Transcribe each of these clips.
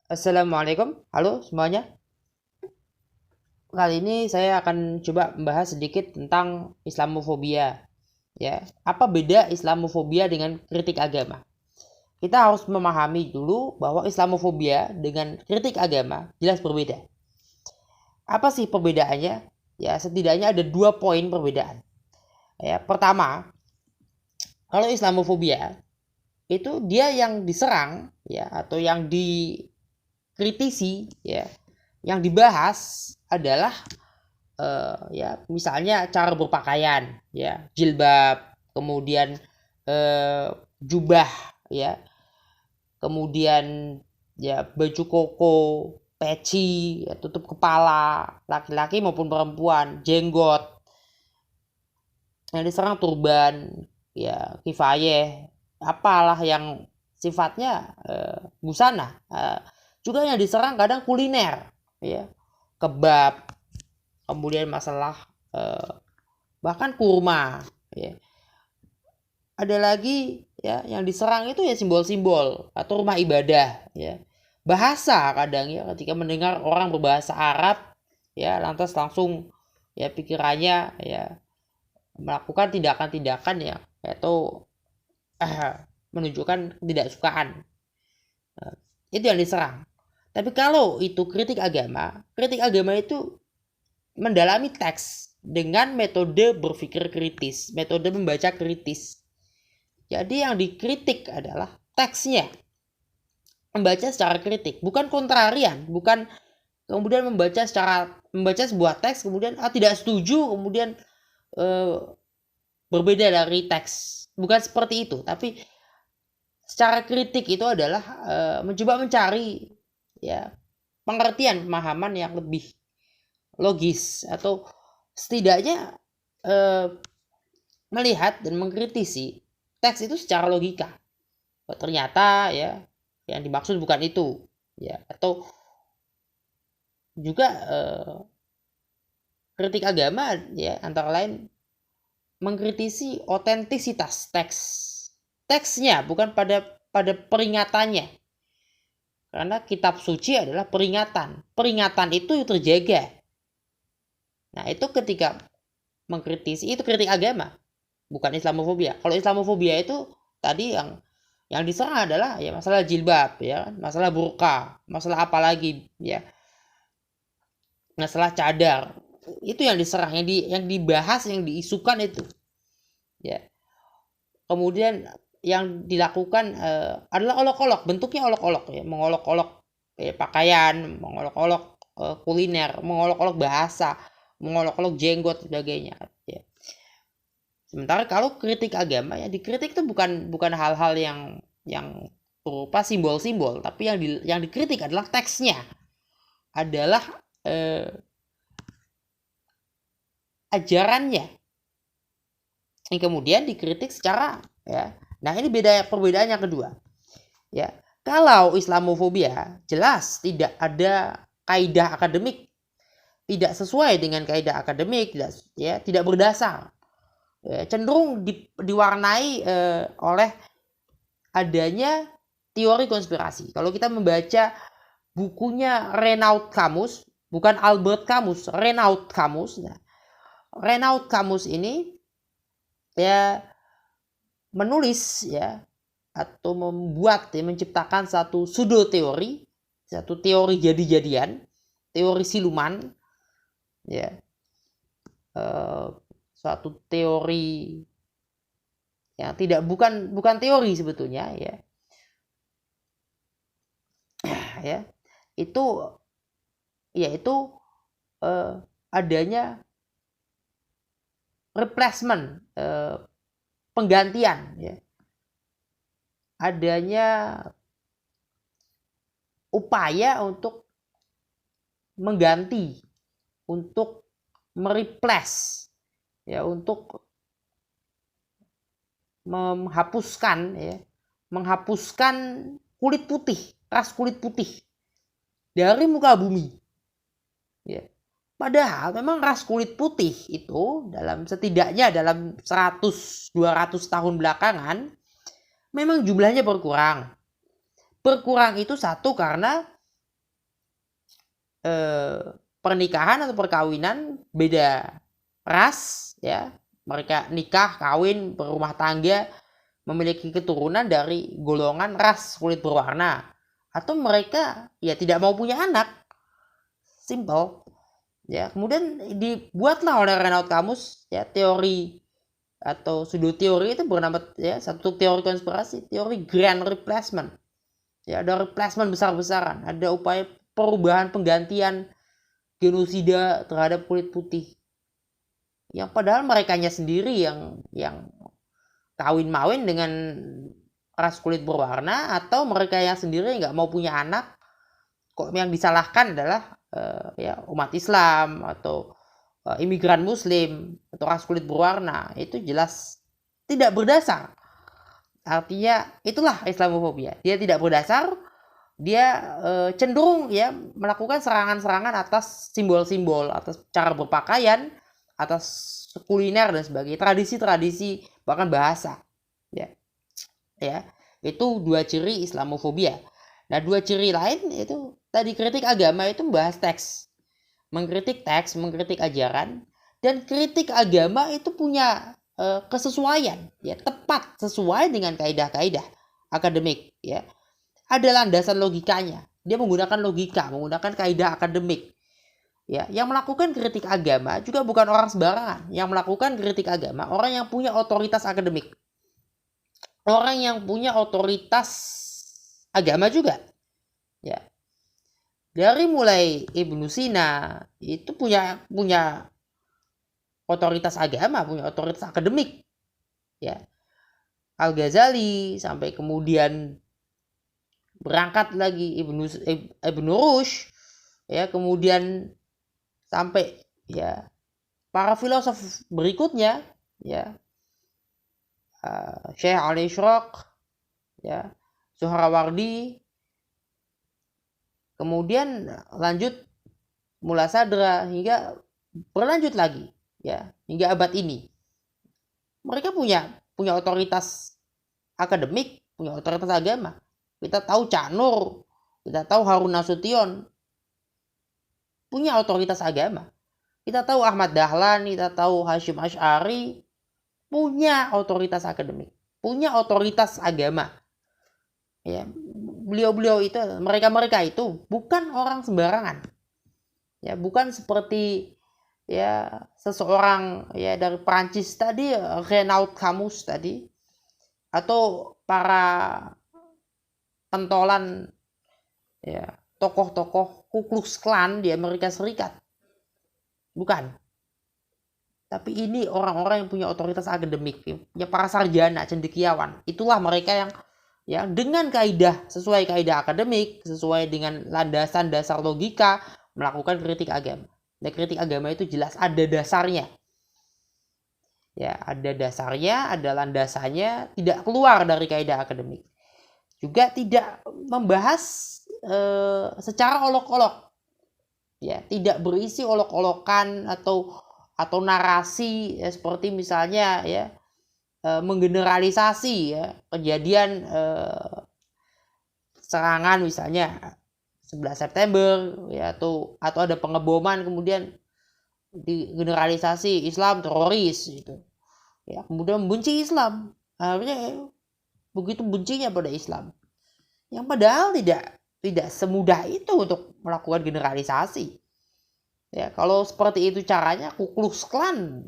Assalamualaikum, halo semuanya. Kali ini saya akan coba membahas sedikit tentang Islamofobia. Ya, apa beda Islamofobia dengan kritik agama? Kita harus memahami dulu bahwa Islamofobia dengan kritik agama jelas berbeda. Apa sih perbedaannya? Ya, setidaknya ada 2 poin perbedaan. Ya, pertama, kalau Islamofobia itu dia yang diserang ya atau yang dikritisi ya, yang dibahas adalah ya misalnya cara berpakaian ya, jilbab, kemudian eh, jubah ya, kemudian ya baju koko, peci ya, tutup kepala laki-laki maupun perempuan, jenggot, yang diserang turban ya, kifayeh, apalah yang sifatnya busana. Juga yang diserang kadang kuliner ya, kebab, kemudian masalah bahkan kurma ya. Ada lagi ya yang diserang itu ya simbol-simbol atau rumah ibadah ya. Bahasa kadang ya, ketika mendengar orang berbahasa Arab ya, lantas langsung ya pikirannya ya melakukan tindakan-tindakan ya atau menunjukkan ketidaksukaan. Itu yang diserang. Tapi kalau itu kritik agama itu mendalami teks dengan metode berpikir kritis, metode membaca kritis. Jadi yang dikritik adalah teksnya, membaca secara kritik, bukan kontrarian, bukan kemudian membaca sebuah teks kemudian tidak setuju, kemudian berbeda dari teks, bukan seperti itu. Tapi secara kritik itu adalah mencoba mencari ya pengertian, pemahaman yang lebih logis, atau setidaknya melihat dan mengkritisi teks itu secara logika. Ternyata ya yang dimaksud bukan itu ya, atau juga kritik agama ya antara lain mengkritisi otentisitas teksnya, bukan pada peringatannya, karena kitab suci adalah peringatan itu terjaga. Nah itu ketika mengkritisi itu kritik agama, bukan Islamofobia. Kalau Islamofobia itu tadi yang diserang adalah ya masalah jilbab ya, masalah burqa, masalah apa lagi ya, masalah cadar. Itu yang diserang, yang dibahas, yang diisukan itu ya. Kemudian yang dilakukan adalah olok-olok, bentuknya olok-olok ya, mengolok-olok pakaian, mengolok-olok kuliner, mengolok-olok bahasa, mengolok-olok jenggot dan sebagainya ya. Sementara kalau kritik agama ya, dikritik itu bukan hal-hal yang berupa simbol-simbol, tapi yang dikritik adalah teksnya, adalah ajarannya yang kemudian dikritik secara ya. Nah ini perbedaan yang kedua ya. Kalau Islamofobia jelas tidak ada kaidah akademik, tidak sesuai dengan kaidah akademik, tidak berdasar ya, cenderung diwarnai oleh adanya teori konspirasi. Kalau kita membaca bukunya Renaud Camus, bukan Albert Camus, Renaud Camus. Nah, Renaud Camus ini ya menulis ya atau membuat ya, menciptakan satu pseudo teori, satu teori jadi-jadian, teori siluman ya, suatu teori yang bukan teori sebetulnya ya. Ya itu yaitu adanya replacement, penggantian ya, adanya upaya untuk mengganti, untuk mereplace ya, untuk menghapuskan kulit putih, ras kulit putih dari muka bumi ya. Padahal memang ras kulit putih itu setidaknya dalam 100-200 tahun belakangan memang jumlahnya berkurang. Berkurang itu satu karena pernikahan atau perkawinan beda ras, ya, mereka nikah, kawin, berumah tangga, memiliki keturunan dari golongan ras kulit berwarna, atau mereka ya tidak mau punya anak, simple, ya. Kemudian dibuatlah oleh Renaud Camus, ya, teori atau sudut teori itu bernama, ya, satu teori konspirasi, teori grand replacement, ya. Ada replacement besar-besaran, ada upaya perubahan penggantian genosida terhadap kulit putih, yang padahal merekanya sendiri yang kawin mawin dengan ras kulit berwarna, atau mereka yang sendiri nggak mau punya anak. Kok yang disalahkan adalah ya umat Islam atau imigran Muslim atau ras kulit berwarna. Itu jelas tidak berdasar. Artinya itulah Islamofobia. Dia tidak berdasar. Dia cenderung, ya, melakukan serangan-serangan atas simbol-simbol, atas cara berpakaian, atas kuliner dan sebagainya, tradisi-tradisi, bahkan bahasa, ya. Itu dua ciri Islamofobia. Nah, dua ciri lain itu tadi, kritik agama itu membahas teks, mengkritik teks, mengkritik ajaran, dan kritik agama itu punya kesesuaian, ya, tepat sesuai dengan kaidah-kaidah akademik, ya. Ada landasan logikanya. Dia menggunakan logika, menggunakan kaidah akademik. Ya, yang melakukan kritik agama juga bukan orang sembarangan. Yang melakukan kritik agama orang yang punya otoritas akademik. Orang yang punya otoritas agama juga. Ya. Dari mulai Ibnu Sina itu punya otoritas agama, punya otoritas akademik. Ya. Al-Ghazali sampai kemudian berangkat lagi Ibnu Rushd, ya, kemudian sampai, ya, para filosof berikutnya, ya, Syekh Ali Ishraq, ya, Suhrawardi, kemudian lanjut Mullah Sadra, hingga berlanjut lagi, ya, hingga abad ini. Mereka punya otoritas akademik, punya otoritas agama. Kita tahu Cak Nur, kita tahu Harun Nasution, punya otoritas agama. Kita tahu Ahmad Dahlan, kita tahu Hashim Ash'ari, punya otoritas akademik, punya otoritas agama. Ya, beliau-beliau itu, mereka itu bukan orang sembarangan. Ya, bukan seperti, ya, seseorang, ya, dari Prancis tadi, Renaud Camus tadi, atau para pentolan, ya, tokoh-tokoh Ku Klux Klan di Amerika Serikat. Bukan. Tapi ini orang-orang yang punya otoritas akademik, punya para sarjana, cendekiawan. Itulah mereka yang dengan kaidah, sesuai kaidah akademik, sesuai dengan landasan dasar logika, melakukan kritik agama. Dan kritik agama itu jelas ada dasarnya. Ya, ada dasarnya, ada landasannya, tidak keluar dari kaidah akademik. Juga tidak membahas secara olok-olok, ya, tidak berisi olok-olokan atau narasi, ya, seperti misalnya, ya, menggeneralisasi, ya, kejadian serangan misalnya 11 September, ya, atau ada pengeboman kemudian digeneralisasi Islam teroris gitu, ya, kemudian membenci Islam, akhirnya begitu bencinya pada Islam, yang padahal tidak semudah itu untuk melakukan generalisasi. Ya, kalau seperti itu caranya, Ku Klux Klan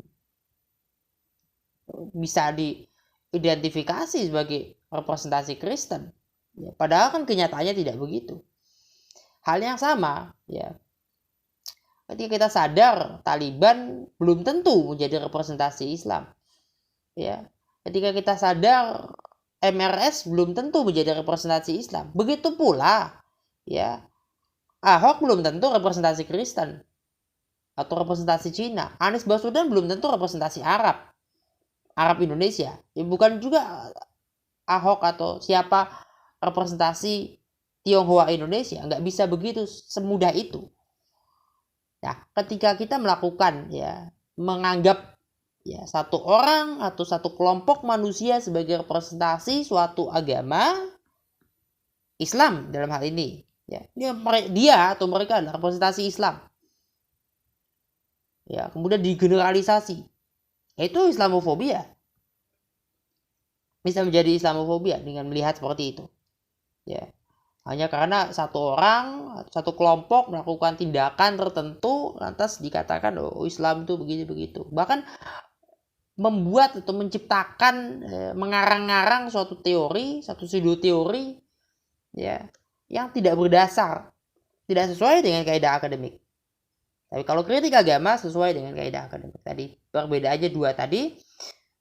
bisa diidentifikasi sebagai representasi Kristen. Ya, padahal kan kenyataannya tidak begitu. Hal yang sama, ya, ketika kita sadar Taliban belum tentu menjadi representasi Islam. Ya, ketika kita sadar MRS belum tentu menjadi representasi Islam. Begitu pula, ya, Ahok belum tentu representasi Kristen atau representasi Cina. Anies Baswedan belum tentu representasi Arab Indonesia. Ya, bukan juga Ahok atau siapa representasi Tionghoa Indonesia. Nggak bisa begitu semudah itu. Nah, ketika kita melakukan, ya, menganggap, ya, satu orang atau satu kelompok manusia sebagai representasi suatu agama, Islam dalam hal ini, Ya, dia atau mereka adalah representasi Islam. Ya, kemudian digeneralisasi. Itu Islamofobia. Bisa menjadi Islamofobia dengan melihat seperti itu. Ya. Hanya karena satu orang, satu kelompok melakukan tindakan tertentu, lantas dikatakan oh Islam itu begini begitu. Bahkan membuat atau menciptakan, mengarang-arang suatu teori, satu pseudo teori, ya, yang tidak berdasar, tidak sesuai dengan kaidah akademik. Tapi kalau kritik agama sesuai dengan kaidah akademik tadi. Perbedaannya dua tadi,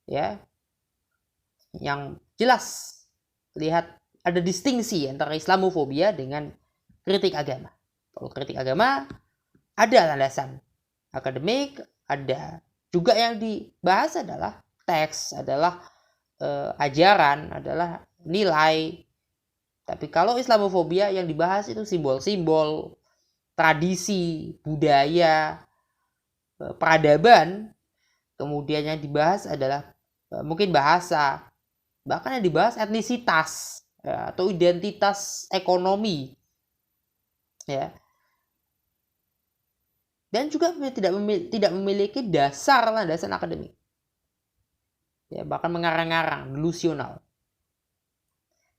ya, yang jelas lihat ada distingsi antara Islamofobia dengan kritik agama. Kalau kritik agama ada landasan akademik, ada juga yang dibahas adalah teks, adalah ajaran, adalah nilai. Tapi kalau Islamofobia yang dibahas itu simbol-simbol, tradisi, budaya, peradaban. Kemudian yang dibahas adalah mungkin bahasa, bahkan yang dibahas etnisitas, ya, atau identitas ekonomi, ya, dan juga tidak memiliki landasan akademik, ya, bahkan mengarang-arang, delusional.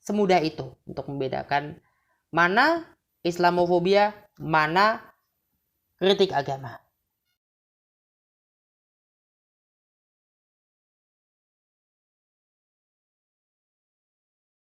Semudah itu untuk membedakan mana Islamofobia, mana kritik agama.